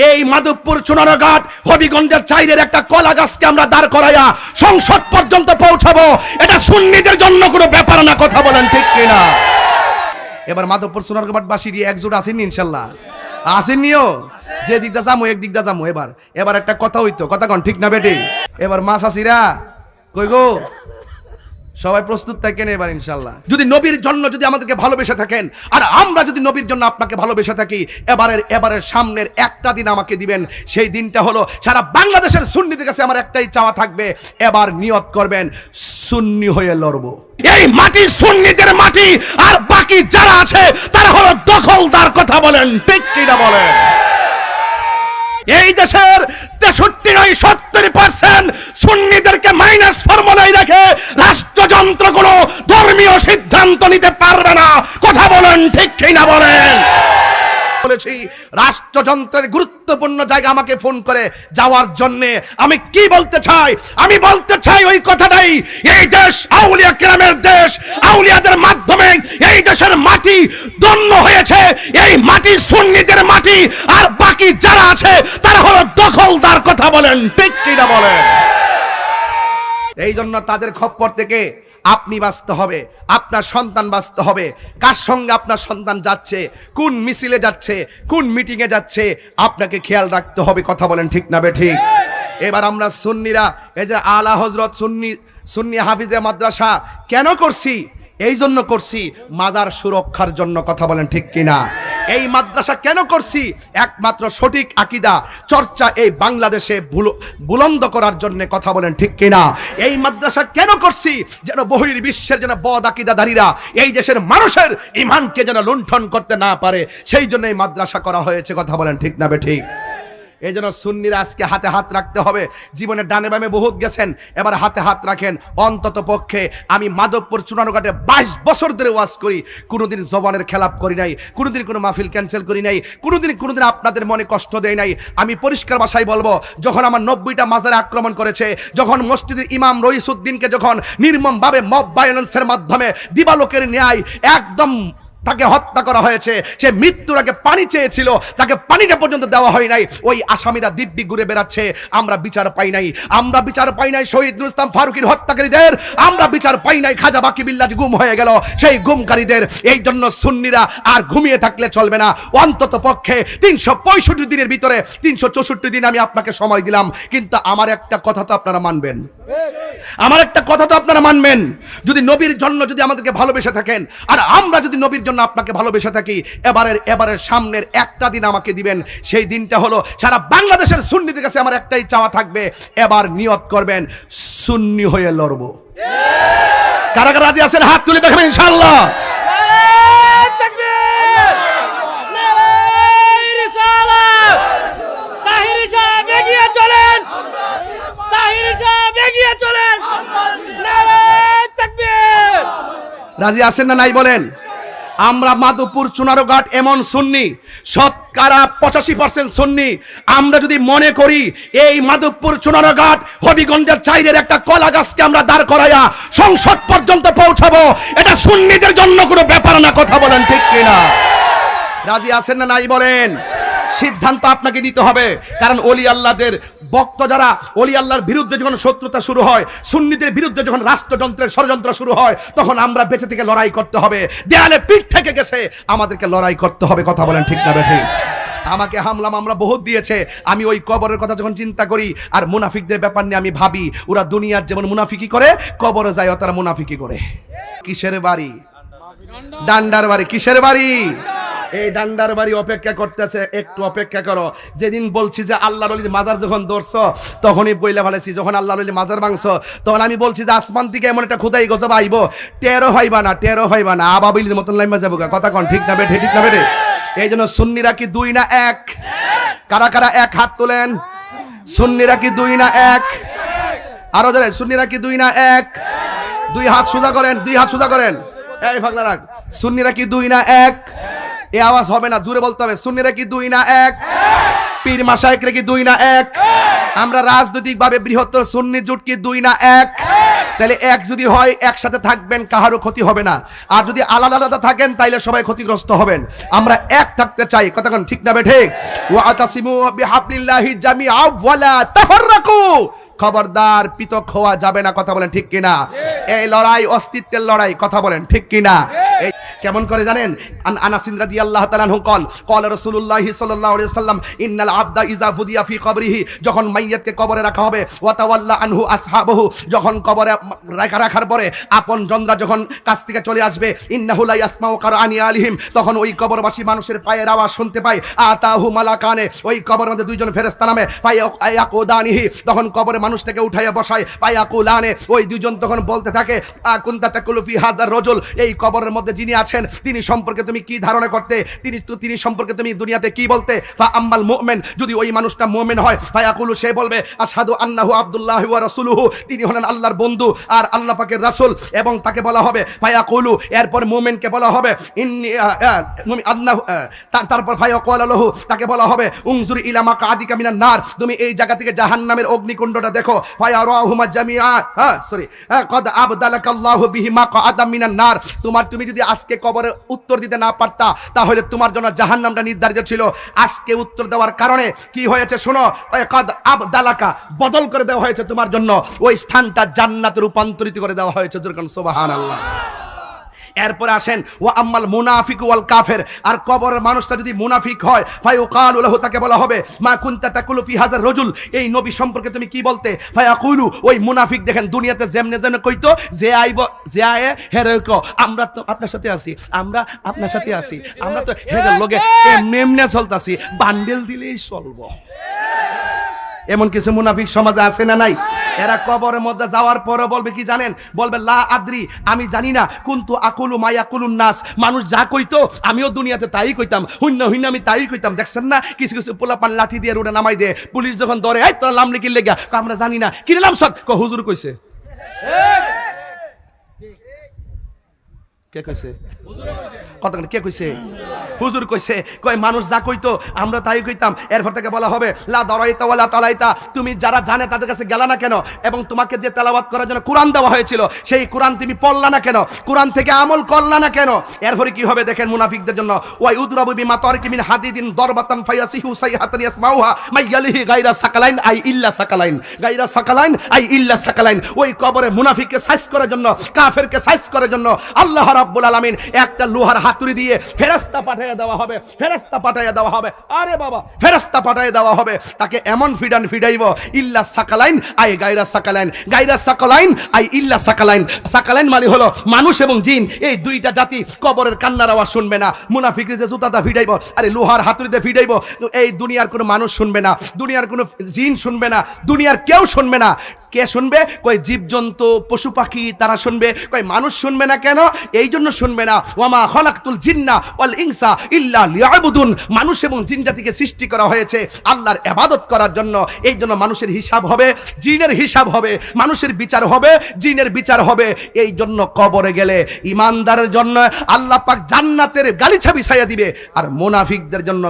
এই মাধবপুর চুনারঘাট হবিগঞ্জের চাইদের একটা কলা গাছকে আমরা দাঁড় করাইয়া সংসদ পর্যন্ত পৌঁছাবো, এটা সুন্নিদের জন্য কোনো ব্যাপার না। কথা বলেন ঠিক কিনা? এবার মাধবপুর চুনারঘাটবাসী একজোট আসেননি? ইনশাল্লাহ আসেননিও। যে দিকটা যাবো এক দিকটা যাবো। এবার একটা কথা হইতো, কথা কন ঠিক না বেটি? এবার মা চাষিরা কই গো, সবাই প্রস্তুত থাকেন এবার ইনশাল্লাহ। যদি নবীর জন্য যদি আমাদেরকে ভালোবেসে থাকেন, আর আমরা যদি নবীর জন্য আপনাকে ভালোবেসে থাকি, এবারের সামনের একটা দিন আমাকে দিবেন। সেই দিনটা হলো সারা বাংলাদেশের সুন্নিদের কাছে আমার একটাই চাওয়া থাকবে, এবার নিয়ত করবেন সুন্নি হয়ে লড়বো। এই মাটি সুন্নিদের মাটি, আর বাকি যারা আছে তারা হলো দখলদার। কথা বলেন ঠিক কিনা বলেন? এই দেশের 63-70% সুন্নিদেরকে মাইনাস ফর্মুলায় রেখে রাষ্ট্রযন্ত্র কোনো ধর্মীয় সিদ্ধান্ত নিতে পারবে না। কথা বলেন ঠিক কিনা বলেন? বলেছি রাষ্ট্রযন্ত্রের গুরুত্বপূর্ণ জায়গা আমাকে ফোন করে যাওয়ার জন্য। আমি কি বলতে চাই? আমি বলতে চাই ওই কথাটাই, এই দেশ আউলিয়া কেরামের দেশ। আউলিয়াদের মাধ্যমে এই দেশের মাটি ধন্য হয়েছে। এই মাটি সুন্নিদের মাটি, আর বাকি যারা আছে তারা হলো দখলদার। কথা বলেন ঠিক কিনা বলেন? এই জন্য তাদের খপ্পর থেকে আপনি বাঁচতে হবে, আপনার সন্তান বাঁচতে হবে। কার সঙ্গে আপনার সন্তান যাচ্ছে, কোন মিছিলে যাচ্ছে, কোন মিটিং এ যাচ্ছে, আপনাকে খেয়াল রাখতে হবে। কথা বলেন ঠিক না বে ঠিক? এবার আমরা সুন্নিরা এই যে আলা হযরত সুন্নি হাফিজে মাদ্রাসা কেন করছি? এই জন্য করছি মাজার সুরক্ষার জন্য। কথা বলেন ঠিক কিনা? এই মাদ্রাসা কেন করছি? একমাত্র সঠিক আকীদা চর্চা এই বাংলাদেশে বুলন্দ করার জন্য। কথা বলেন ঠিক কিনা? এই মাদ্রাসা কেন করছি? যেন বহির্বিশ্বের যেন বদ আকীদাধারীরা এই দেশের মানুষের ঈমানকে যেন লুণ্ঠন করতে না পারে, সেই জন্য এই মাদ্রাসা করা হয়েছে। কথা বলেন ঠিক না বে ঠিক? এই জন্য সুন্নিরা আজকে হাতে হাত রাখতে হবে। জীবনে ডানে বামে বহুত গেছেন, এবার হাতে হাত রাখেন। অন্তত পক্ষে আমি মাধবপুর চুনারঘাটে 22 বছর ধরে ওয়াজ করি, কোনোদিন জবানের খেলাপ করি নাই, কোনোদিন কোনো মাহফিল ক্যান্সেল করি নাই, কোনোদিন আপনাদের মনে কষ্ট দেয় নাই। আমি পরিষ্কার ভাষায় বলবো, যখন আমার 90টা মাজারে আক্রমণ করেছে, যখন মসজিদের ইমাম রইসুদ্দিনকে যখন নির্মমভাবে মব ভায়োলেন্সের মাধ্যমে দিবালোকের ন্যায় একদম তাকে হত্যা করা হয়েছে, সে মৃত্যুর আগে পানি চেয়েছিল, তাকে পানিটা পর্যন্ত দেওয়া হয় নাই। ওই আসামিরা দিব্যি ঘুরে বেড়াচ্ছে। আমরা বিচার পাই নাই। আমরা বিচার পাই নাই শহীদ নুরুল ইসলাম ফারুকীর হত্যাকারীদের। আমরা বিচার পাই নাই খাজা বাকি বিল্লাহ গুম হয়ে গেল সেই গুমকারীদের। এই জন্য সুন্নিরা আর ঘুমিয়ে থাকলে চলবে না। অন্তত পক্ষে 365 দিনের ভিতরে 364 দিন আমি আপনাকে সময় দিলাম, কিন্তু আমার একটা কথা তো আপনারা মানবেন। আমার একটা কথা তো আপনারা মানবেন। যদি নবীর জন্য যদি আমাদেরকে ভালোবেসে থাকেন, আর আমরা যদি নবীর জন্য আপনাকে ভালোবেসে থাকি, এবারের সামনের একটা দিন আমাকে দিবেন। সেই দিনটা হলো সারা বাংলাদেশের সুন্নিদের কাছে আমার একটাই চাওয়া থাকবে, এবার নিয়ত করবেন সুন্নি হয়ে লড়বো। কারা কারা রাজি আছেন হাত তুলে দেখাবেন ইনশাআল্লাহ। রাজি আছেন না নাই বলেন? আমরা মাধবপুর চুনারঘাট এমন সুন্নি, শতকরা 85% সুন্নি। আমরা যদি মনে করি এই মাধবপুর চুনারঘাট হবিগঞ্জের চাইদের একটা কলা গাছকে আমরা দাঁড় করাইয়া সংসদ পর্যন্ত পৌঁছাবো, এটা সুন্নিদের জন্য কোনো ব্যাপার না। কথা বলেন ঠিক কিনা? রাজি আছেন না নাই বলেন? সিদ্ধান্ত আপনাকে নিতে হবে। কারণ ওলি আল্লাহদের ভক্ত যারা, ওলি আল্লাহর বিরুদ্ধে যখন শত্রুতা শুরু হয়, সুন্নিদের বিরুদ্ধে যখন রাষ্ট্রযন্ত্রের ষড়যন্ত্র শুরু হয়, তখন আমরা বেঁচে থেকে লড়াই করতে হবে। দেয়ালে পিঠ থেকে গেছে, আমাদেরকে লড়াই করতে হবে। কথা বলেন ঠিক না বেঠিক? আমাকে হামলা মামলা বহুত দিয়েছে। আমি ওই কবরের কথা যখন চিন্তা করি, আর মুনাফিকদের ব্যাপার নিয়ে আমি ভাবি, ওরা দুনিয়ার যেমন মুনাফিকি করে, কবরে যায় তারা মুনাফিকি করে। কিসের বাড়ি? ডান্ডার বাড়ি। কিসের বাড়ি? এই ডান্ডার বাড়ি অপেক্ষা করতেছে। একটু অপেক্ষা করো। যেদিন বলছি যে আল্লাহর ওলির মাজার যখন ধরছো, তখনই বইলে ফেলেছি। যখন আল্লাহর ওলির মাজার ভাঙছো, তখন আমি বলছি যে আসমান থেকে এমন একটা খোদাই গজব আইব, টেরো হইবা না, আবাবিলের মতন লাইমা যাবো। কথা কন ঠিক না বেঠে? ঠিক না বেঠে? এই জন্য সুন্নিরা কি 2 না 1? কারা কারা 1 হাত তোলেন? সুন্নিরা কি 2 না 1? আরো ধরেন, সুন্নিরা কি 2 না 1? 2 হাত সোজা করেন, 2 হাত সোজা করেন। এই ফাগলা রাখ। সুন্নিরা কি 2 না 1? এই আওয়াজ হবে না, জোরে বলতে হবে। সুন্নিরা কি 2 না 1? পীর মাশায়েখরা কি 2 না 1? আমরা রাজনৈতিক ভাবে বৃহত্তর সুন্নি জোট কি 2 না 1? তাহলে এক যদি হয় একসাথে থাকবেন, কাহারও ক্ষতি হবে না। আর যদি আলাদা আলাদা থাকেন তাইলে সবাই ক্ষতিগ্রস্ত হবেন। আমরা এক থাকতে চাই, কথা কোন ঠিক না বেঠিক? ওয়াতাসিমু বিহাবলিল্লাহি জামিআ ওয়ালা তাফাররাকু, খবরদার পৃথক হওয়া যাবে না, কথা বলেন ঠিক কিনা? এই লড়াই অস্তিত্বের লড়াই, কথা বলেন ঠিক কিনা? এই কেমন করে জানেন? আনাস রাদিয়াল্লাহু তাআলা আনহু قال রাসূলুল্লাহ সাল্লাল্লাহু আলাইহি ওয়াসাল্লাম ইন্নাল আবদা ইযা ফুদিয়া ফি কবরিহি, যখন মাইয়াতকে কবরে রাখা হবে, ওয়া তাওয়াল্লা আনহু আসহাবহু, যখন কবরে রাখার পরে আপন জনরা যখন কাছ থেকে চলে আসবে, ইন্নাহু লা ইয়াসমাউ কারআনি আলিহিম, তখন ওই কবরবাসী মানুষের পায়ের আওয়াজ শুনতে পায়। আতাহু মালাকানে, ওই কবরের মধ্যে দুইজন ফেরেশতা নামে, ফায়াকুদানিহি, তখন কবরে মানুষটাকে উঠাইয়া বসায়, ফায়াকুলানে, ওই দুইজন তখন বলতে থাকে, কুনতা তাকুলু ফি হাযার রাজুল, এই কবরের মধ্যে যিনি আছেন তিনি সম্পর্কে তুমি কি ধারণা করতে, তিনি সম্পর্কে তুমি দুনিয়াতে কি বলতে? ফা আম্মাল মুমিন, যদি ওই মানুষটা মুমিন হয়, ফায়াকুলু, সে বলবে আশহাদু আন্নাহু আব্দুল্লাহি ওয়া রাসূলুহু, তিনি হলেন আল্লাহর বন্ধু আর আল্লাহ পাকের রাসূল। এবং তাকে বলা হবে ফায়াকুলু, এরপর মুমিনকে বলা হবে ইন্নী আন্নাহু, তারপর ফায়াকুলু লাহু, তাকে বলা হবে উনজুর ইলা মাকাদিকা মিনান নার, তুমি এই জায়গা থেকে জাহান্নামের অগ্নিকুণ্ডটা দেখো। ফায়ারাহুমা জামিআ, কদ আবদালাকাল্লাহু বিহি মাকআদাম মিনান নার, তুমি যদি আজকে কবরে উত্তর দিতে না পারতা তাহলে তোমার জন্য জাহান্নামটা নির্ধারিত ছিল। আজকে উত্তর দেওয়ার কারণে কি হয়েছে শোনো, কদ আবদালাকা, বদল করে দেওয়া হয়েছে তোমার জন্য, ওই স্থানটা জান্নাতে রূপান্তরিত করে দেওয়া হয়েছে। যেরকম সুবহানাল্লাহ। এরপরে আসেন ওয়া আম্মাল মুনাফিক ওয়াল কাফের, আর কবরের মানুষটা যদি মুনাফিক হয়, ফায়ুকালু লাহু, তাকে বলা হবে মা কুনতা তাকুলু ফি হাযার রাজুল, এই নবী সম্পর্কে তুমি কি বলতে? ফায়াকুলু, ওই মুনাফিক দেখেন দুনিয়াতে যেমনে কইতো, যে আইব যে আয় হেরে কো, আমরা তো আপনার সাথে আছি, আমরা আপনার সাথে আছি, আমরা তো হেরে লগে এমনে চলতাছি, বান্ডেল দিলেই চলবো। এমন কিছু মুনাফিক সমাজে আছে না নাই? এরা কবরের মধ্যে যাওয়ার পরে বলবে কি জানেন? বলবে লা আদ্রি, আমি জানি না, কুনতু আকুলু মা ইয়াকুলুন নাস, মানুষ যা কইতো আমিও দুনিয়াতে তাই কইতাম, হুইন্না আমি তাই কইতাম। দেখছেন না কিছু কিছু পোলাপান লাঠি দিয়ে রোডে নামাই দে, পুলিশ যখন ধরে, এই তোর নাম লিখির লেগা, আমরা জানি না, কি নাম সৎ, হুজুর কইছে। কে কইছে? কথা কে কইছে? হুজুর কইছে। কয় মানুষ যা কইতো আমরা তাই কইতাম। এরপর থেকে বলা হবে লা দারাইতা ওয়ালা তালাইতা, তুমি যারা জানে তাদের কাছে গেলা না কেন? এবং তোমাকে দিয়ে তেলাওয়াত করার জন্য কোরআন দেওয়া হয়েছিল, সেই কোরআন তুমি পড়লা না কেন? কোরআন থেকে আমল করলা না কেন? এরপরে কি হবে দেখেন মুনাফিকদের জন্য, ওয়া ইউদরাবু বিমা তারকি মিন হাদিদিন দরবাতান ফায়াসিহু সাইহাতান ইয়াসমাউহা মাইয়ালিহি গায়রা সাকালাইন আই ইল্লা সাকালাইন, গায়রা সাকালাইন আই ইল্লা সাকালাইন। ওই কবরে মুনাফিককে সাইজ করার জন্য, কাফেরকে সাইজ করার জন্য আল্লাহ রাব্বুল আলামিন একটা লোহার হাতুড়ি দিয়ে ফেরেশতা পাঠিয়ে দেওয়া হবে, ফেরেশতা পাঠিয়ে দেওয়া হবে। আরে বাবা, ফেরেশতা পাঠিয়ে দেওয়া হবে, তাকে এমন ফিডাইব, ইল্লা সাকালাইন আই গায়রা সাকালাইন, গায়রা সাকালাইন আই ইল্লা সাকালাইন। সাকালাইন মানে হলো মানুষ এবং জিন, এই দুইটা জাতি কবরের কান্নার আওয়াজ শুনবে না। মুনাফিকরা যে জুতাটা ফিডাইব, আরে লোহার হাতুড়িতে ফিডাইব, এই দুনিয়ার কোনো মানুষ শুনবে না, দুনিয়ার কোনো জিন শুনবে না, দুনিয়ার কেউ শুনবে না। কে শুনবে? কই জীবজন্তু পশু পাখি তারা শুনবে, কই মানুষ শুনবে না কেন? এই জন্য শুনবে না, ওয়ামা খালাকতুল জিন্না ওয়াল ইনসা ইল্লা লিয়াবুদুন, মানুষ এবং জিন জাতিকে সৃষ্টি করা হয়েছে আল্লাহর ইবাদত করার জন্য। এই জন্য মানুষের হিসাব হবে, জিনের হিসাব হবে, মানুষের বিচার হবে, জিনের বিচার হবে। এই জন্য কবরে গেলে ইমানদারের জন্য আল্লাহ পাক জান্নাতের গালিচা বিছাইয়া দিবে, আর মুনাফিকদের জন্য